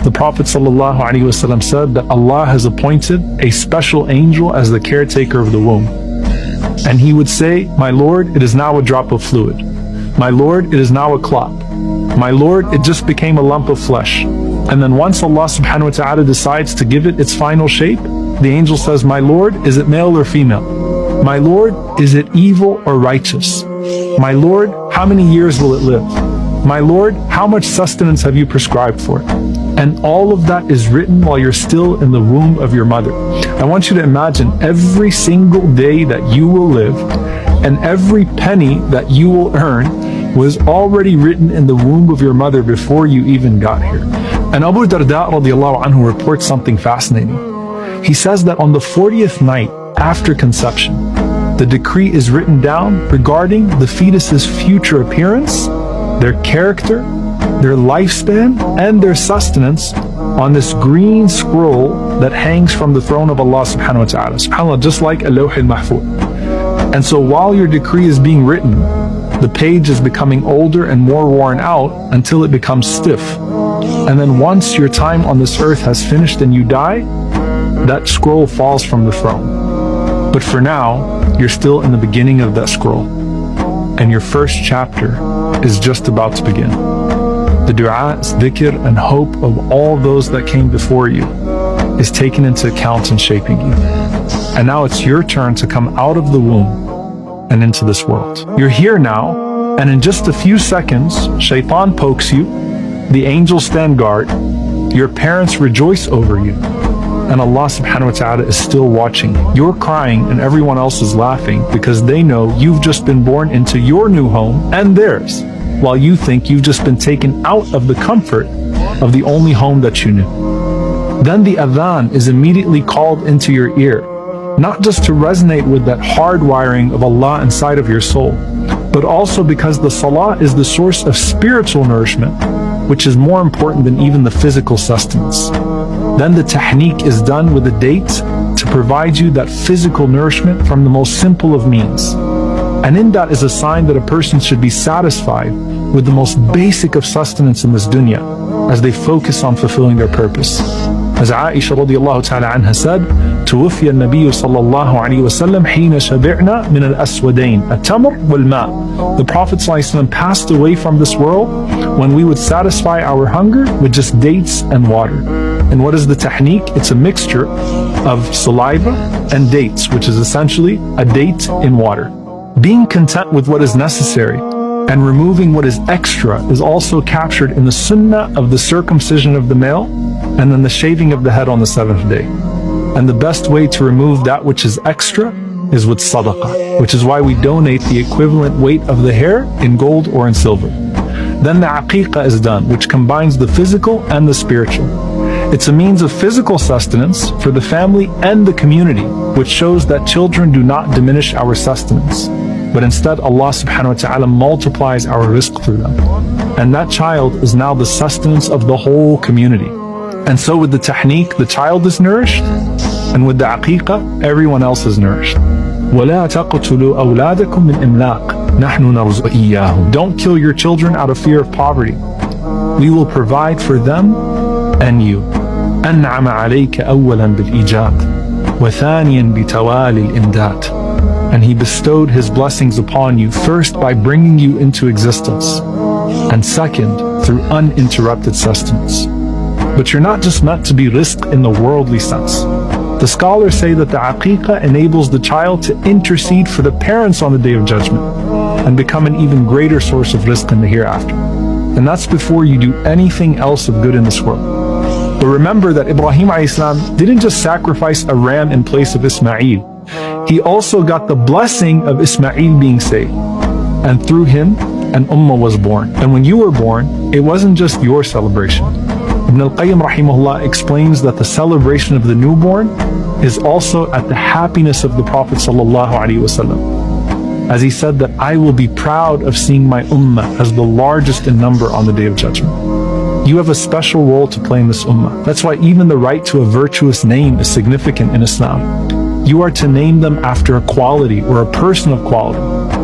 The Prophet ﷺ said that Allah has appointed a special angel as the caretaker of the womb. And he would say, "My Lord, it is now a drop of fluid. My Lord, it is now a clot. My Lord, it just became a lump of flesh." And then once Allah subhanahu wa ta'ala decides to give it its final shape, the angel says, "My Lord, is it male or female? My Lord, is it evil or righteous? My Lord, how many years will it live? My Lord, how much sustenance have you prescribed for it?" And all of that is written while you're still in the womb of your mother. I want you to imagine every single day that you will live and every penny that you will earn was already written in the womb of your mother before you even got here. And Abu Darda radiallahu anhu reports something fascinating. He says that on the 40th night after conception, the decree is written down regarding the fetus's future appearance, their character, their lifespan, and their sustenance on this green scroll that hangs from the throne of Allah subhanahu wa ta'ala. SubhanAllah, just like a Lawh al-Mahfuz. And so while your decree is being written, the page is becoming older and more worn out until it becomes stiff. And then once your time on this earth has finished and you die, that scroll falls from the throne. But for now, you're still in the beginning of that scroll. And your first chapter is just about to begin. The dua, dhikr, and hope of all those that came before you is taken into account in shaping you. And now it's your turn to come out of the womb and into this world. You're here now, and in just a few seconds, shaitan pokes you, the angels stand guard, your parents rejoice over you, and Allah subhanahu wa ta'ala is still watching. You're crying and everyone else is laughing because they know you've just been born into your new home and theirs, while you think you've just been taken out of the comfort of the only home that you knew. Then the adhan is immediately called into your ear, not just to resonate with that hardwiring of Allah inside of your soul, but also because the salah is the source of spiritual nourishment, which is more important than even the physical sustenance. Then the tahniq is done with the date to provide you that physical nourishment from the most simple of means. And in that is a sign that a person should be satisfied with the most basic of sustenance in this dunya as they focus on fulfilling their purpose. As Aisha radiallahu ta'ala anha said, توفي النبي صلى الله عليه وسلم حين شبعنا من الأسودين التمر والماء. The Prophet ﷺ passed away from this world when we would satisfy our hunger with just dates and water. And what is the tahniq? It's a mixture of saliva and dates, which is essentially a date in water. Being content with what is necessary and removing what is extra is also captured in the sunnah of the circumcision of the male and then the shaving of the head on the 7th day. And the best way to remove that which is extra is with sadaqah, which is why we donate the equivalent weight of the hair in gold or in silver. Then the aqiqah is done, which combines the physical and the spiritual. It's a means of physical sustenance for the family and the community, which shows that children do not diminish our sustenance, but instead Allah subhanahu wa ta'ala multiplies our rizq through them. And that child is now the sustenance of the whole community. And so with the tahniq, the child is nourished, and with the aqiqah, everyone else is nourished. وَلَا تَقْتُلُوا أَوْلَادَكُم مِّنْ إِمْلَاقٍ نَحْنُ نَرْزُقُكُمْ وَإِيَّاهُمْ. Don't kill your children out of fear of poverty. We will provide for them and you. أَنْعَمَ عَلَيْكَ أَوَّلًا بِالْإِجَابِ وَثَانِيًا بِتَوَالِي الْإِمْدَادِ. And He bestowed His blessings upon you first by bringing you into existence, and second through uninterrupted sustenance. But you're not just meant to be rizq in the worldly sense. The scholars say that the aqiqah enables the child to intercede for the parents on the Day of Judgment and become an even greater source of rizq in the hereafter. And that's before you do anything else of good in this world. But remember that Ibrahim a.s. didn't just sacrifice a ram in place of Ismail. He also got the blessing of Ismail being saved. And through him, an ummah was born. And when you were born, it wasn't just your celebration. Ibn al-Qayyim rahimahullah explains that the celebration of the newborn is also at the happiness of the Prophet sallallahu alaihi wasallam. As he said that I will be proud of seeing my ummah as the largest in number on the Day of Judgment. You have a special role to play in this ummah. That's why even the right to a virtuous name is significant in Islam. You are to name them after a quality or a person of quality.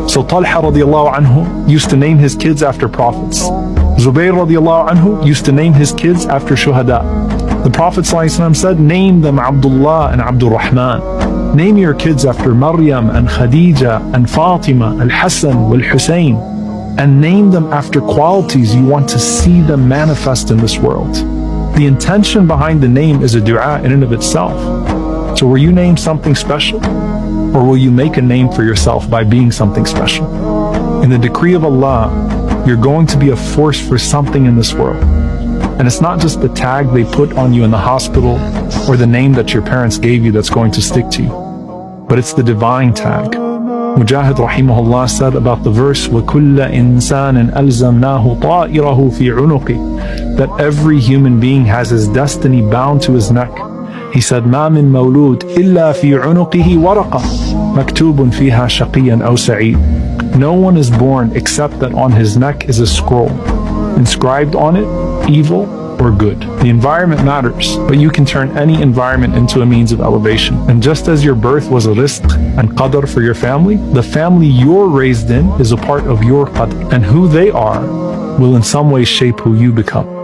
So Talha radiallahu anhu used to name his kids after prophets. Zubayr radiallahu anhu used to name his kids after shuhada. The Prophet ﷺ said, name them Abdullah and Abdul Rahman. Name your kids after Maryam and Khadija and Fatima, Al-Hassan, Wal-Hussein. And name them after qualities you want to see them manifest in this world. The intention behind the name is a dua in and of itself. So were you named something special? Or will you make a name for yourself by being something special? In the decree of Allah, you're going to be a force for something in this world. And it's not just the tag they put on you in the hospital or the name that your parents gave you that's going to stick to you, but it's the divine tag. Mujahid rahimahullah said about the verse, وَكُلَّ إِنسَانٍ أَلْزَمْنَاهُ طَائِرَهُ فِي عُنُقِهِ, that every human being has his destiny bound to his neck. He said, مَا مِن مَوْلُودٍ إِلَّا فِي عُنُقِهِ وَرَقَةٌ مَكْتُوبٌ فِيهَا شَقِيًّا أَوْ سَعِيدٌ. No one is born except that on his neck is a scroll, inscribed on it, evil or good. The environment matters, but you can turn any environment into a means of elevation. And just as your birth was a rizq and qadr for your family, the family you're raised in is a part of your qadr, and who they are will in some way shape who you become.